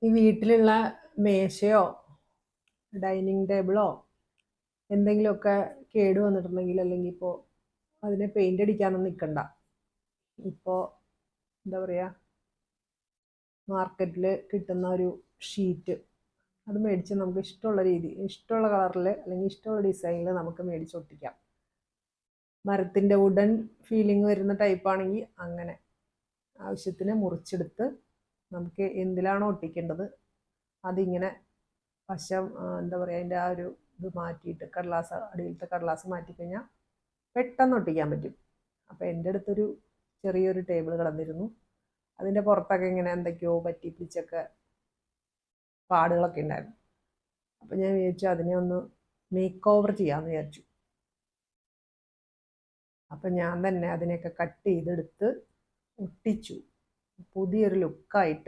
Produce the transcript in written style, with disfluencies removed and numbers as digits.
ഈ വീട്ടിലുള്ള മേശയോ ഡൈനിങ് ടേബിളോ എന്തെങ്കിലുമൊക്കെ കേട് വന്നിട്ടുണ്ടെങ്കിൽ, അല്ലെങ്കിൽ ഇപ്പോൾ അതിനെ പെയിൻ്റ് അടിക്കാനൊന്നും നിൽക്കണ്ട. ഇപ്പോൾ എന്താ പറയുക, മാർക്കറ്റിൽ കിട്ടുന്ന ഒരു ഷീറ്റ് അത് മേടിച്ച് നമുക്ക് ഇഷ്ടമുള്ള രീതി, ഇഷ്ടമുള്ള കളറിൽ അല്ലെങ്കിൽ ഇഷ്ടമുള്ള ഡിസൈനിൽ നമുക്ക് മേടിച്ച് ഒട്ടിക്കാം. മരത്തിൻ്റെ വുഡൻ ഫീലിംഗ് വരുന്ന ടൈപ്പാണെങ്കിൽ അങ്ങനെ ആവശ്യത്തിന് മുറിച്ചെടുത്ത് നമുക്ക് എന്തിലാണോ ഒട്ടിക്കേണ്ടത് അതിങ്ങനെ വശം എന്താ പറയുക, അതിൻ്റെ ആ ഒരു ഇത് മാറ്റിയിട്ട് കടലാസ്, അടിയിലത്തെ കടലാസ് മാറ്റിക്കഴിഞ്ഞാൽ പെട്ടെന്ന് ഒട്ടിക്കാൻ പറ്റും. അപ്പോൾ എൻ്റെ അടുത്തൊരു ചെറിയൊരു ടേബിൾ കിടന്നിരുന്നു. അതിൻ്റെ പുറത്തൊക്കെ ഇങ്ങനെ എന്തൊക്കെയോ പറ്റിപ്പിടിച്ചൊക്കെ പാടുകളൊക്കെ ഉണ്ടായിരുന്നു. അപ്പോൾ ഞാൻ വിചാരിച്ചു അതിനെ ഒന്ന് മേക്ക് ഓവർ ചെയ്യാമെന്ന് വിചാരിച്ചു. അപ്പം ഞാൻ തന്നെ അതിനെയൊക്കെ കട്ട് ചെയ്തെടുത്ത് ഒട്ടിച്ചു. പുതിയൊരു ലുക്കായിട്ട്